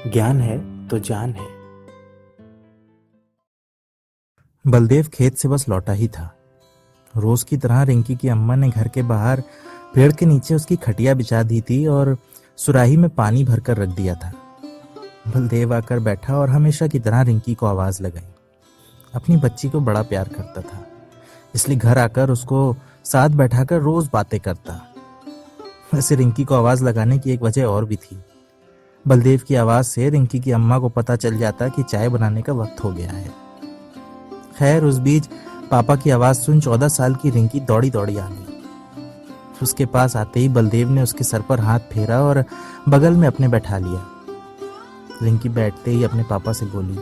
ज्ञान है तो जान है। बलदेव खेत से बस लौटा ही था। रोज की तरह रिंकी की अम्मा ने घर के बाहर पेड़ के नीचे उसकी खटिया बिछा दी थी और सुराही में पानी भरकर रख दिया था। बलदेव आकर बैठा और हमेशा की तरह रिंकी को आवाज लगाई। अपनी बच्ची को बड़ा प्यार करता था, इसलिए घर आकर उसको साथ बैठाकर रोज बातें करता। वैसे रिंकी को आवाज लगाने की एक वजह और भी थी। बलदेव की आवाज से रिंकी की अम्मा को पता चल जाता कि चाय बनाने का वक्त हो गया है। खैर, उस बीच पापा की आवाज सुन 14 साल की रिंकी दौड़ी दौड़ी आ गई। उसके पास आते ही बलदेव ने उसके सर पर हाथ फेरा और बगल में अपने बैठा लिया। रिंकी बैठते ही अपने पापा से बोली,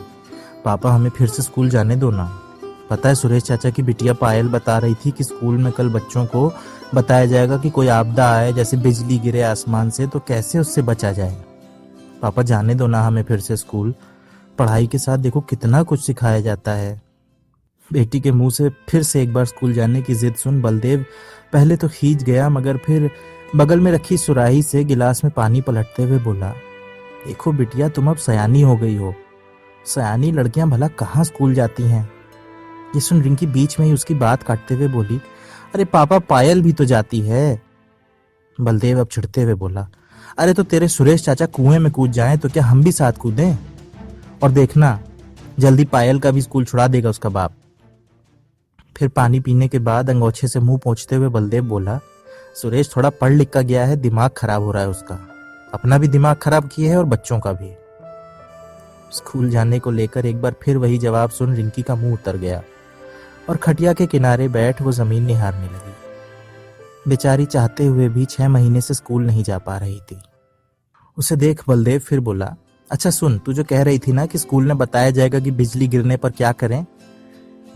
पापा हमें फिर से स्कूल जाने दो ना। पता है, सुरेश चाचा की बिटिया पायल बता रही थी कि स्कूल में कल बच्चों को बताया जाएगा कि कोई आपदा आए, जैसे बिजली गिरे आसमान से, तो कैसे उससे बचा जाए। पापा जाने दो ना हमें फिर से स्कूल। पढ़ाई के साथ देखो कितना कुछ सिखाया जाता है। बेटी के मुंह से फिर से एक बार स्कूल जाने की जिद सुन बलदेव पहले तो खींच गया, मगर फिर बगल में रखी सुराही से गिलास में पानी पलटते हुए बोला, देखो बिटिया, तुम अब सयानी हो गई हो। सयानी लड़कियां भला कहाँ स्कूल जाती हैं। ये सुन रिंकी बीच में ही उसकी बात काटते हुए बोली, अरे पापा, पायल भी तो जाती है। बलदेव अब चिढ़ते हुए बोला, अरे तो तेरे सुरेश चाचा कुएं में कूद जाएं तो क्या हम भी साथ कूदें? और देखना, जल्दी पायल का भी स्कूल छुड़ा देगा उसका बाप। फिर पानी पीने के बाद अंगोछे से मुंह पोंछते हुए बलदेव बोला, सुरेश थोड़ा पढ़ लिख कर गया है, दिमाग खराब हो रहा है उसका। अपना भी दिमाग खराब किया है और बच्चों का भी। स्कूल जाने को लेकर एक बार फिर वही जवाब सुन रिंकी का मुंह उतर गया और खटिया के किनारे बैठ वो जमीन निहारने लगी। बेचारी चाहते हुए भी 6 महीने से स्कूल नहीं जा पा रही थी। उसे देख बलदेव फिर बोला, अच्छा सुन, तू जो कह रही थी ना कि स्कूल में बताया जाएगा कि बिजली गिरने पर क्या करें,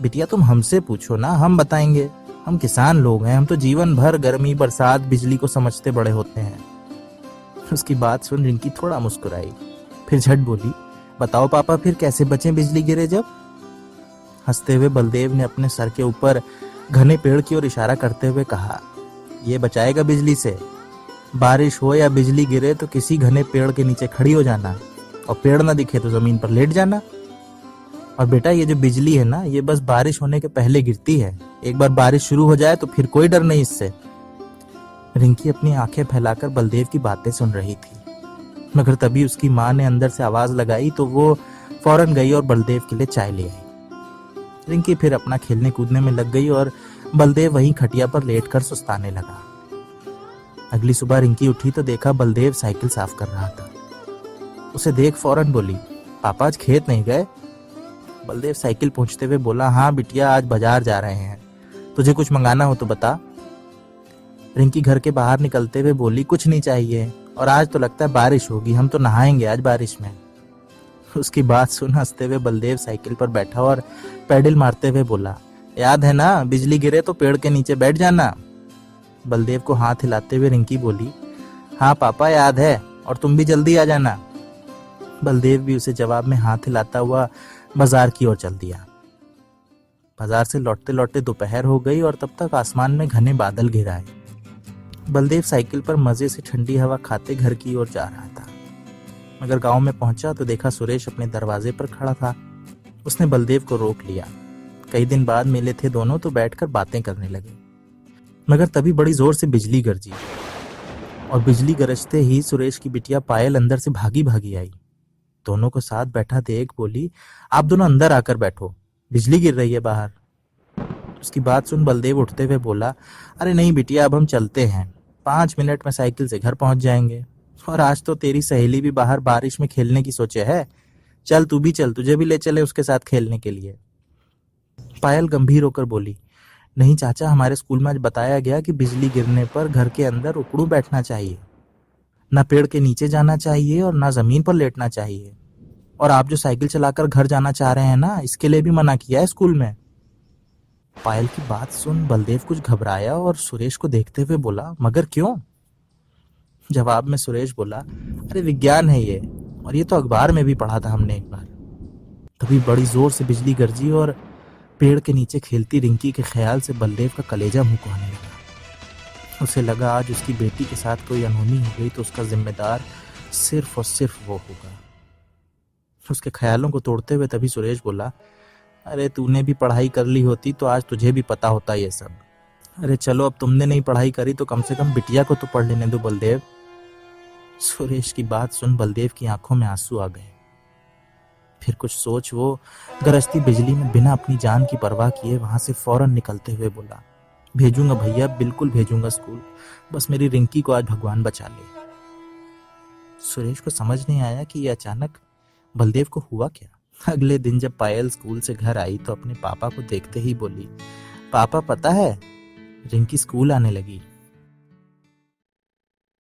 बिटिया तुम हमसे पूछो ना, हम बताएंगे। हम किसान लोग हैं, हम तो जीवन भर गर्मी बरसात बिजली को समझते बड़े होते हैं। उसकी बात सुन रिंकी थोड़ा मुस्कुराई, फिर झट बोली, बताओ पापा, फिर कैसे बचें बिजली गिरे जब? हंसते हुए बलदेव ने अपने सर के ऊपर घने पेड़ की ओर इशारा करते हुए कहा, ये बचाएगा बिजली से। बारिश हो या बिजली गिरे तो किसी घने पेड़ के नीचे खड़ी हो जाना, और पेड़ ना दिखे तो जमीन पर लेट जाना। और बेटा, ये जो बिजली है ना, ये बस बारिश होने के पहले गिरती है। एक बार बारिश शुरू हो जाए तो फिर कोई डर नहीं इससे। रिंकी अपनी आंखें फैलाकर बलदेव की बातें सुन रही थी, मगर तभी उसकी माँ ने अंदर से आवाज लगाई तो वो फौरन गई और बलदेव के लिए चाय ले आई। रिंकी फिर अपना खेलने कूदने में लग गई और बलदेव वहीं खटिया पर लेटकर सुस्ताने लगा। अगली सुबह रिंकी उठी तो देखा बलदेव साइकिल साफ कर रहा था। उसे देख फौरन बोली, पापा आज खेत नहीं गए? बलदेव साइकिल पहुंचते हुए बोला, हाँ बिटिया, आज बाजार जा रहे हैं, तुझे कुछ मंगाना हो तो बता। रिंकी घर के बाहर निकलते हुए बोली, कुछ नहीं चाहिए, और आज तो लगता है बारिश होगी, हम तो नहाएंगे आज बारिश में। उसकी बात सुन हंसते हुए बलदेव साइकिल पर बैठा और पैडल मारते हुए बोला, याद है ना, बिजली गिरे तो पेड़ के नीचे बैठ जाना। बलदेव को हाथ हिलाते हुए रिंकी बोली, हाँ पापा याद है, और तुम भी जल्दी आ जाना। बलदेव भी उसे जवाब में हाथ हिलाता हुआ बाजार की ओर चल दिया। बाजार से लौटते लौटते दोपहर हो गई और तब तक आसमान में घने बादल घिर आए। बलदेव साइकिल पर मजे से ठंडी हवा खाते घर की ओर जा रहा था, मगर गांव में पहुंचा तो देखा सुरेश अपने दरवाजे पर खड़ा था। उसने बलदेव को रोक लिया। कई दिन बाद मिले थे दोनों तो बैठकर बातें करने लगे, मगर तभी बड़ी जोर से बिजली गरजी, और बिजली गरजते ही सुरेश की बिटिया पायल अंदर से भागी भागी आई। दोनों को साथ बैठा देख बोली, आप दोनों अंदर आकर बैठो, बिजली गिर रही है बाहर। उसकी बात सुन बलदेव उठते हुए बोला, अरे नहीं बिटिया, अब हम चलते हैं, 5 मिनट में साइकिल से घर पहुंच जाएंगे। और आज तो तेरी सहेली भी बाहर बारिश में खेलने की सोचे है, चल तू भी चल, तुझे भी ले चले उसके साथ खेलने के लिए। पायल गंभीर होकर बोली, नहीं चाचा, हमारे स्कूल में आज बताया गया कि बिजली गिरने पर घर के अंदर उकड़ू बैठना चाहिए, ना पेड़ के नीचे जाना चाहिए और ना जमीन पर लेटना चाहिए। और आप जो साइकिल चलाकर घर जाना चाह रहे हैं ना, इसके लिए भी मना किया है स्कूल में। पायल की बात सुन बलदेव कुछ घबराया और सुरेश को देखते हुए बोला, मगर क्यों? जवाब में सुरेश बोला, अरे विज्ञान है ये, और ये तो अखबार में भी पढ़ा था हमने एक बार। तभी बड़ी जोर से बिजली गरजी और पेड़ के नीचे खेलती रिंकी के ख्याल से बलदेव का कलेजा मुंह को आने लगा। उसे लगा आज उसकी बेटी के साथ कोई अनहोनी हो गई तो उसका जिम्मेदार सिर्फ और सिर्फ वो होगा। उसके ख्यालों को तोड़ते हुए तभी सुरेश बोला, अरे तूने भी पढ़ाई कर ली होती तो आज तुझे भी पता होता ये सब। अरे चलो, अब तुमने नहीं पढ़ाई करी तो कम से कम बिटिया को तो पढ़ लेने दो बलदेव। सुरेश की बात सुन बलदेव की आंखों में आंसू आ गए। फिर कुछ सोच वो गरजती बिजली में बिना अपनी जान की परवाह किए वहां से फौरन निकलते हुए बोला, भेजूंगा भैया, बिल्कुल भेजूंगा स्कूल, बस मेरी रिंकी को आज भगवान बचा ले। सुरेश को समझ नहीं आया कि ये अचानक बलदेव को हुआ क्या। अगले दिन जब पायल स्कूल से घर आई तो अपने पापा को देखते ही बोली, पापा पता है, रिंकी स्कूल आने लगी।